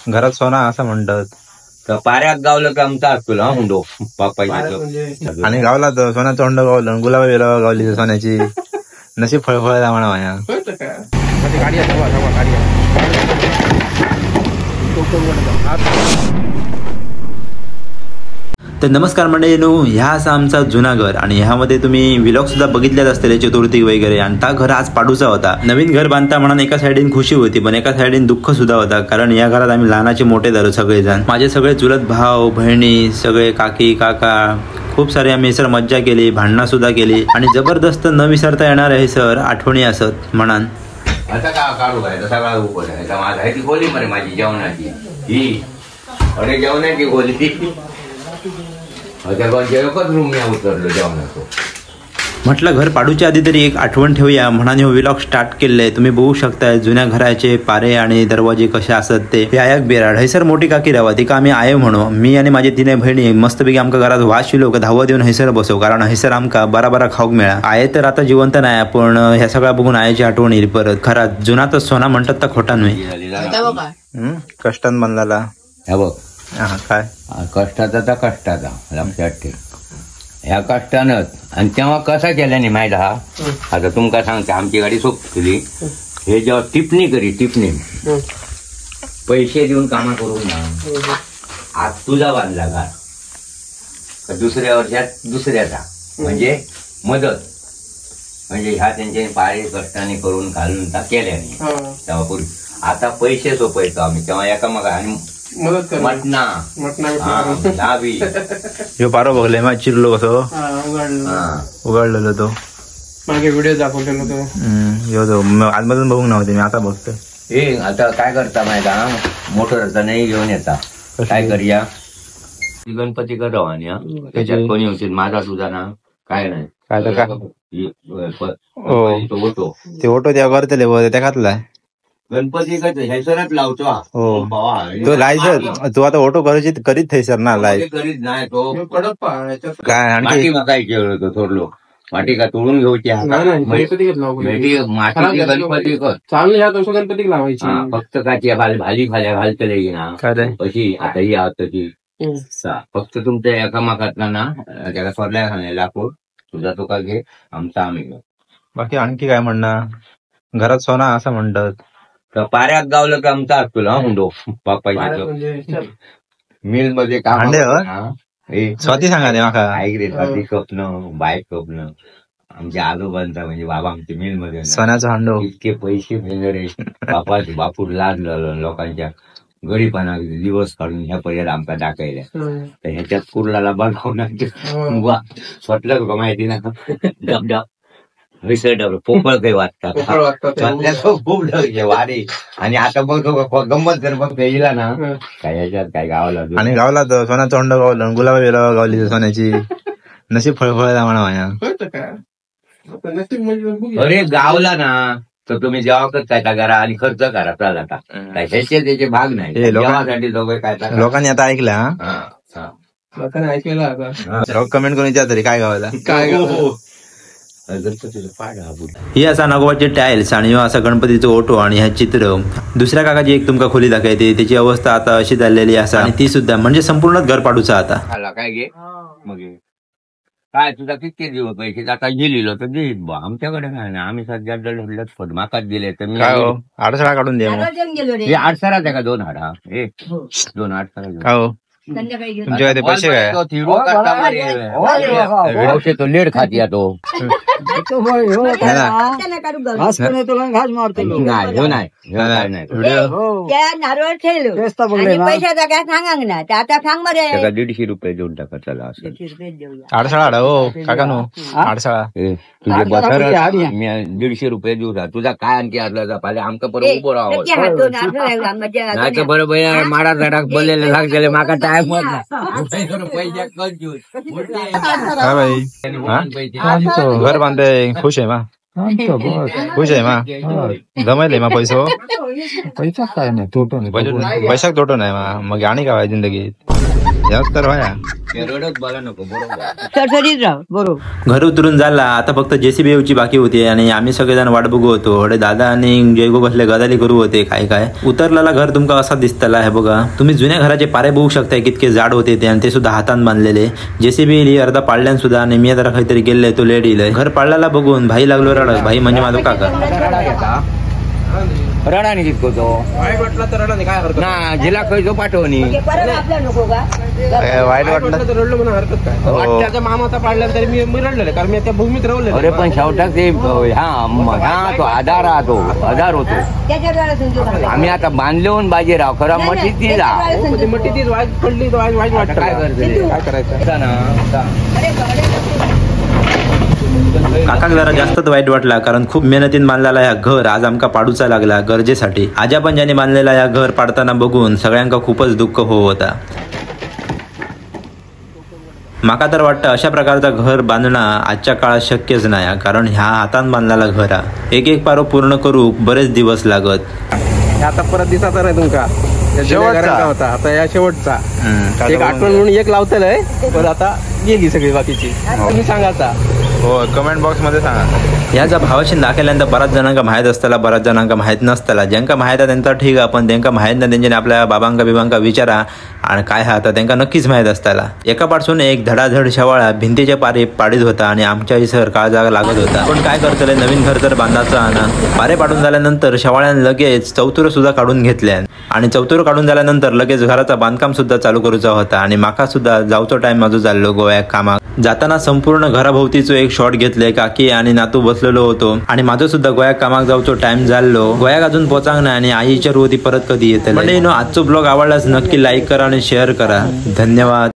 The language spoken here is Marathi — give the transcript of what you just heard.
घरात सोना असं म्हणतात. तर पाऱ्यात गावलं का आमचा असतो ना हुंडो पापायचं. आणि गावला तर सोन्याचं हुंड गावलं, गुलाबी वेला गावली सोन्याची. नशीब फळफळ म्हणा माझ्या. तर नमस्कार मंडळींनो, ह्या असा आमचा जुना घर आणि ह्यामध्ये तुम्ही व्लॉग सुद्धा बघितलेच असतील चतुर्थी वगैरे. आणि त्या घर आज पाडूचा होता. नवीन घर बांधता म्हणून एका साईडीन खुशी होती पण एका साईडीन दुःख सुद्धा होता, कारण या घरात आम्ही लहानाचे मोठे झालो सगळेजण. माझे सगळे चुलत भाऊ बहिणी, सगळे काकी काका, खूप सारे आम्ही सर मज्जा केली, भांडणं सुद्धा केली आणि जबरदस्त न विसरता येणार आहे सर आठवणी असत म्हणान. आता का काढू काय सगळा उभं आहे माझा ती खोली मरे माझी जेवणाची ही अरे जेवणाची खोली एकच रूम मी उतरलो जेवणाचं. म्हटलं घर पाडूच्या आधी तरी एक आठवण ठेवूया म्हणून हे व्लॉग स्टार्ट केले. तुम्ही बघू शकताय जुन्या घराचे पारे आणि दरवाजे कसे असत ते. हे आयक बिराड हैसर मोठी काकी राहा तिका आम्ही आयो म्हणू. मी आणि माझे तीन बहिणी मस्तपैकी आमका घरात वास शिलो का धावा देऊन हैसर बसव, कारण हैसर आमका बारा खाऊक मिळा. आये तर आता जिवंत नाही, पण ह्या सगळ्या बघून आयाची आठवण येईल परत. खरात जुना तर सोना म्हणतात तर खोटा नाही. कष्टान बनलेला हे बघ काय कष्टाचा तर कष्टाचा लक्षात ठेव. ह्या कष्टानच आणि तेव्हा कसा केला नाही माहिती हा. आता तुमका सांगते आमची गाडी सोपली हे जेव्हा टिपणी पैसे देऊन कामा करून ना आज तुझा बांधला का दुसऱ्या वर्षात दुसऱ्याचा म्हणजे मदत म्हणजे ह्या त्यांच्या पाय कष्टाने करून घालून केल्याने तेव्हा पूर्वी. आता पैसे सोपायचो आम्ही तेव्हा एका मग आणि मटना ह्यो पारो बघले मग चिरलो कसं उघडलेलो तो मागे व्हिडिओ दाखवलेलो तो आजमधून बघून नव्हते मी आता बघतो. हे आता काय करता माहिती मोटर नाही घेऊन येता काय करूया गणपती करतो आणि त्याच्यात कोणी होते माझा तुझा ना काय नाही काय ओटो ते ओटो त्या करतले त्या घातलाय गणपती हैसरच लावतो. तो लायचं तू आता ऑटो करीत थैसर ना लाय करीत नाही तो काय आणखी काय थोडलो माटी का तोडून घेऊची माती गणपती कर चांगली गणपती लावायची. फक्त काय भाजी भाल्या घालतले ना अशी आता ही आवडती फक्त तुमच्या एकामाकातला ना त्याला सोडल्या खाणे लाकूड तुझा तो का घे आमचा आम्ही घेऊ. बाकी आणखी काय म्हणणं. घरात सोना असं म्हणतात. तर पाऱ्यात गावलं का आमचा असतो ना हुंडो पापायचं मिल मध्ये काम स्वाती सांगा दे माका ऐक रे स्वाती कपणं बाईक कपणं आमच्या आजोबांचा म्हणजे बाबा आमच्या मिल मध्ये सोन्याचा हांडो इतके पैसे रे बापाचे बापूर लादलं लोकांच्या गरीबपणा दिवस काढून ह्या पर्यंत आमका टाकायला. तर ह्याच्यात कुर्लाला बनवणार स्वतःच का माहिती ना डब विसर पोपळ काही वाटतात खूप वारी. आणि आता बघतो गंमत जर बघ येईल ना काय ह्याच्यात काय गावाला आणि गावला तर सोन्याचं हुंड गावलं, गुलाबी वेला गावली सोन्याची. नशीब फळफळ म्हणा माझ्या. अरे गावला ना तर तुम्ही जेव्हा काय करा आणि खर्च करा चालला का ह्याचे त्याचे भाग नाही लोकांसाठी काय लोकांनी आता ऐकलं लोकांनी ऐकलेलं कमेंट करून विचार तरी काय गावाला काय ही असा नागोबाचे टाईल्स आणि असा गणपतीचं ओटो आणि ह्या चित्र. दुसऱ्या काकाची एक तुमका खोली दाखवते त्याची अवस्था आता अशी झालेली असा आणि ती सुद्धा म्हणजे संपूर्ण घर पाडूचा आता. काय घे मग काय तुझा किती दिवस पैसे आता गेलेलो तर दे आमच्याकडे काय ना आम्ही सध्या लटफट माकाच दिले तर मी आडसळा काढून दे. आडसराच आहे का 2 हाडा 2 आडसरा तुमच्याकडे पैसे काय तो लेड खाती तो पैशाचा काय सांगा ना आता सांग बरे 150 रुपये देऊन टाका चला आडसळा हो काका नो आडसळा तुझे बसर मी 150 रुपये देऊ तुझा काय आणखी असला पाहिजे आमका परत उभं राहावं बरोबर माडा झाडाक बोललेले लागले माका टाइम घर बांधे खुश आहे मा खुश आहे मा जमायले मा पैसो पैसा काय नाही तोटो नाही पैशाक तोटो नाही मा मग आणि काय जिंदगीत. जास्त तर व्हाया रडत बघा नको बरोबर सरसरीत राह बरोबर. घर उतरून झाला, आता फक्त जेसीबी येऊची बाकी होती आणि आम्ही सगळेजण वाट बघू होतो. अडे दादा आणि जयगो बसले गदाली करू होते काय काय. उतरलेला घर तुमका असा दिसतला आहे बघा. तुम्ही जुन्या घराचे पारे बघू शकताय कितके जाड होते ते, आणि ते सुद्धा हातान बांधलेले. जेसीबी अर्धा पाळल्यान सुद्धा, आणि मी जरा काहीतरी गेले तो लेट इलय. घर पाळल्याला बघून भाई लागलो रडक. भाई म्हणजे माझा काका. रडा नाही तितको तो वाईट वाटला तर रडा नाही, काय हरकत ना जिला खयचो पाठवणी परत आपल्या नको का वाईट वाटलं तर रडलं म्हणून हरकत काय. वाटल्याचा मामाचा पाडल्यानंतर तरी मी रडलेलं, कारण मी त्या भूमीत राहले. अरे पण शेवटाक ते ह्या तो आधार होतो. त्याच्या वेळेस आम्ही आता बांधलेऊन बाजी राव खरा मटी ती जा मट्टी तीच वाईट पडली तर वाईट वाटत. काय करते काय करायचं. काकाक जरा जास्तच वाईट वाटला, कारण खूप मेहनतीन बांधलेला या घर आज आमका पाडूचा लागला गरजेसाठी. आजा पण ज्याने बांधलेला या घर पाडताना बघून सगळ्यांका खूपच दुःख होता. माका तर वाटतं अशा प्रकारचं घर बांधणं आजच्या काळात शक्यच नाही, कारण ह्या हातान बांधलेला घर एक पारो पूर्ण करू बरेच दिवस लागत. आता परत दिसाचा नाही तुमका होता, आता या शेवटचा एक आठवण म्हणून एक लावतलंय, पण आता गेली सगळी बाकीची. तुम्ही सांगायचा हो कमेंट बॉक्स मध्ये सांगा. याचा भावाशी दाखवल्यानंतर बऱ्याच जणांका माहीत असताना बऱ्याच जणांका माहीत नसताना. ज्यांका माहीत आहे त्यांचा ठीक आहे, पण त्यांना माहीत नाही त्यांच्याने आपल्या बाबांका बिबांका विचारा आणि काय हा तर त्यांना नक्कीच माहीत असताना. एका पासून एक धडाधड शेवाळा भिंतीच्या पारे पाडीत होता आणि आमच्याही सर काळ जागा लागत होता. पण काय करतले, नवीन घर तर बांधायचं आणा. पारे पाडून झाल्यानंतर शेवाळ्याने लगेच चौतुर सुद्धा काढून घेतल्यान, आणि चौतुर काढून झाल्यानंतर लगेच घराचा बांधकाम सुद्धा चालू करूचा होता. आणि माका सुद्धा जाऊचो टाइम माझो चाललो गोव्याक कामाक. जाताना संपूर्ण घराभोवतीचो एक शॉट घेतले. काकी आणि नातू बसलेलो होतो, आणि माझं सुद्धा गोव्याक कामाक जाऊचो टाइम झालो. गोव्याक अजून पोचांक नाही, आणि आई विचारू होती परत कधी येते. म्हणजे आजचो ब्लॉग आवडलाच नक्की लाईक करा आणि शेअर करा. धन्यवाद.